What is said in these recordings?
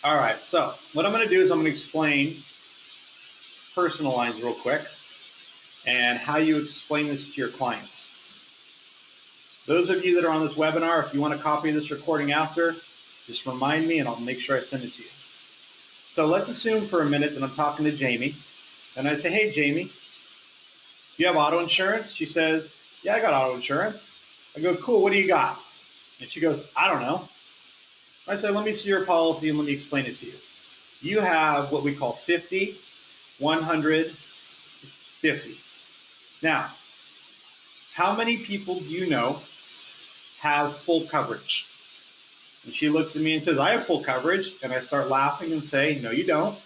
All right, so what I'm going to do is I'm going to explain personal lines real quick and how you explain this to your clients. Those of you that are on this webinar, if you want a copy of this recording after, just remind me and I'll make sure I send it to you. So let's assume for a minute that I'm talking to Jamie and I say, hey, Jamie, you have auto insurance? She says, yeah, I got auto insurance. I go, cool, what do you got? And she goes, I don't know. I say, let me see your policy and let me explain it to you. You have what we call 50, 100, 50. Now, how many people do you know have full coverage? And she looks at me and says, I have full coverage. And I start laughing and say, no, you don't.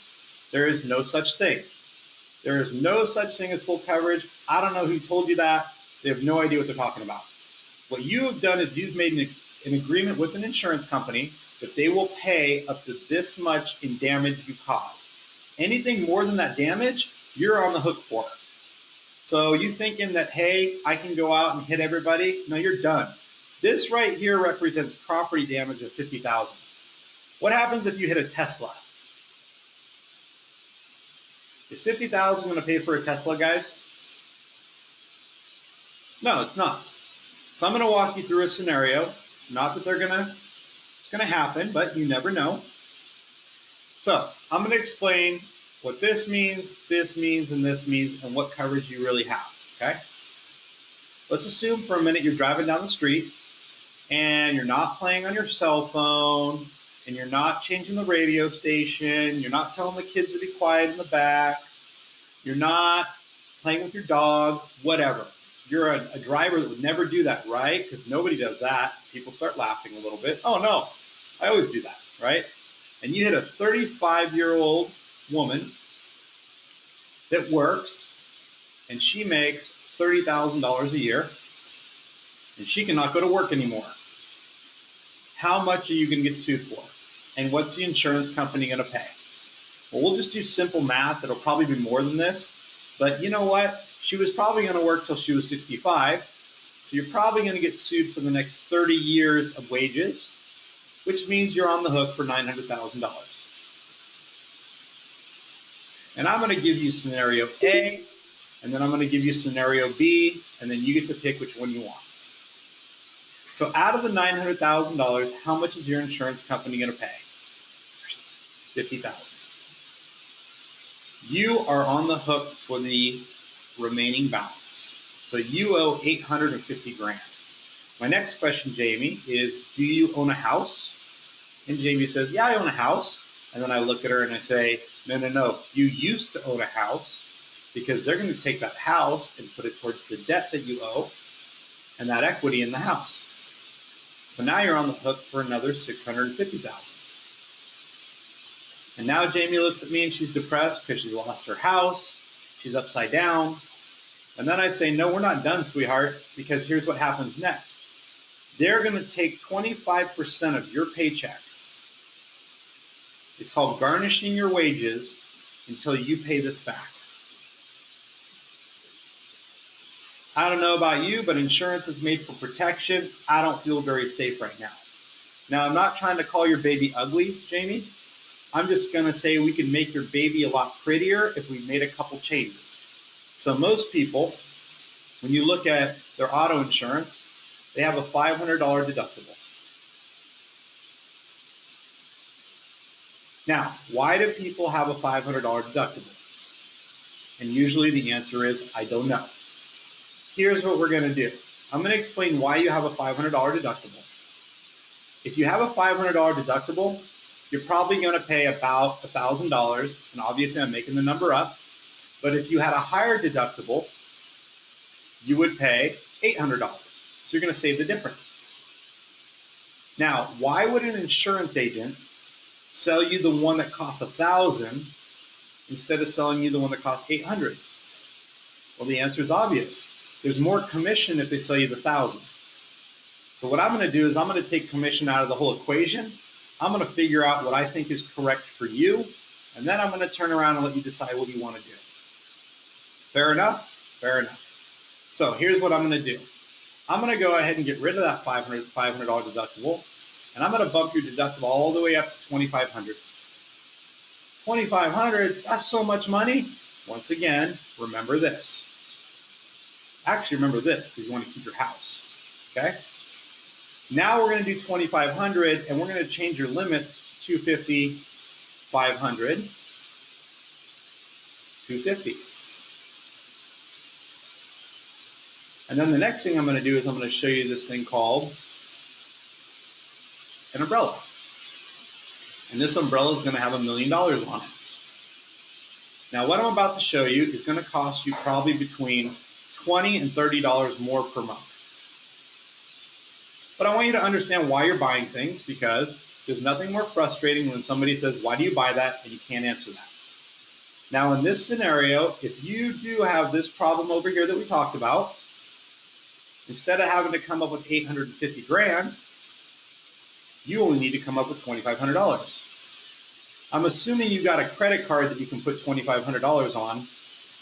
There is no such thing. There is no such thing as full coverage. I don't know who told you that. They have no idea what they're talking about. What you have done is you've made an agreement with an insurance company that they will pay up to this much in damage you cause. Anything more than that damage, you're on the hook for it. So you thinking that, hey, I can go out and hit everybody? No, you're done. This right here represents property damage of $50,000. What happens if you hit a Tesla? Is $50,000 going to pay for a Tesla, guys? No, it's not. So I'm going to walk you through a scenario. Not that it's going to happen, but you never know. So I'm going to explain what this means, and this means, and what coverage you really have, okay? Let's assume for a minute you're driving down the street and you're not playing on your cell phone and you're not changing the radio station, you're not telling the kids to be quiet in the back, you're not playing with your dog, whatever. You're a driver that would never do that, right? Because nobody does that. People start laughing a little bit. Oh, no, I always do that, right? And you hit a 35-year-old woman that works, and she makes $30,000 a year, and she cannot go to work anymore. How much are you going to get sued for? And what's the insurance company going to pay? Well, we'll just do simple math. It'll probably be more than this. But you know what? She was probably going to work till she was 65. So you're probably going to get sued for the next 30 years of wages, which means you're on the hook for $900,000. And I'm going to give you scenario A, and then I'm going to give you scenario B, and then you get to pick which one you want. So out of the $900,000, how much is your insurance company going to pay? $50,000. You are on the hook for the remaining balance. So you owe 850 grand. My next question, Jamie, is do you own a house? And Jamie says, yeah, I own a house. And then I look at her and I say, no, you used to own a house because they're going to take that house and put it towards the debt that you owe and that equity in the house. So now you're on the hook for another $650,000. And now Jamie looks at me and she's depressed because she's lost her house. She's upside down. And then I say, no, we're not done, sweetheart, because here's what happens next. They're going to take 25% of your paycheck. It's called garnishing your wages until you pay this back. I don't know about you, but insurance is made for protection. I don't feel very safe right now. Now, I'm not trying to call your baby ugly, Jamie. I'm just going to say we can make your baby a lot prettier if we made a couple changes. So most people, when you look at their auto insurance, they have a $500 deductible. Now, why do people have a $500 deductible? And usually the answer is, I don't know. Here's what we're going to do. I'm going to explain why you have a $500 deductible. If you have a $500 deductible, you're probably going to pay about $1,000, and obviously I'm making the number up. But if you had a higher deductible, you would pay $800. So you're going to save the difference. Now, why would an insurance agent sell you the one that costs $1,000 instead of selling you the one that costs $800? Well, the answer is obvious. There's more commission if they sell you the $1,000. So what I'm going to do is I'm going to take commission out of the whole equation. I'm going to figure out what I think is correct for you, and then I'm going to turn around and let you decide what you want to do. Fair enough? Fair enough. So here's what I'm going to do. I'm going to go ahead and get rid of that $500 deductible, and I'm going to bump your deductible all the way up to $2,500. $2,500, that's so much money. Once again, remember this. Actually, remember this because you want to keep your house. Okay? Now we're going to do $2,500 and we're going to change your limits to $250, $500, $250. And then the next thing I'm going to do is I'm going to show you this thing called an umbrella. And this umbrella is going to have $1 million on it. Now what I'm about to show you is going to cost you probably between $20 and $30 more per month. But I want you to understand why you're buying things, because there's nothing more frustrating when somebody says, why do you buy that? And you can't answer that. Now in this scenario, if you do have this problem over here that we talked about, instead of having to come up with 850 grand, you only need to come up with $2,500. I'm assuming you got a credit card that you can put $2,500 on,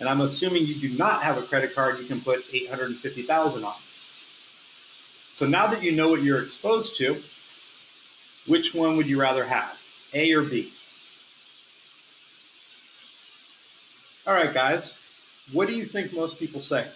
and I'm assuming you do not have a credit card you can put $850,000 on. So now that you know what you're exposed to, which one would you rather have, A or B? All right, guys, what do you think most people say?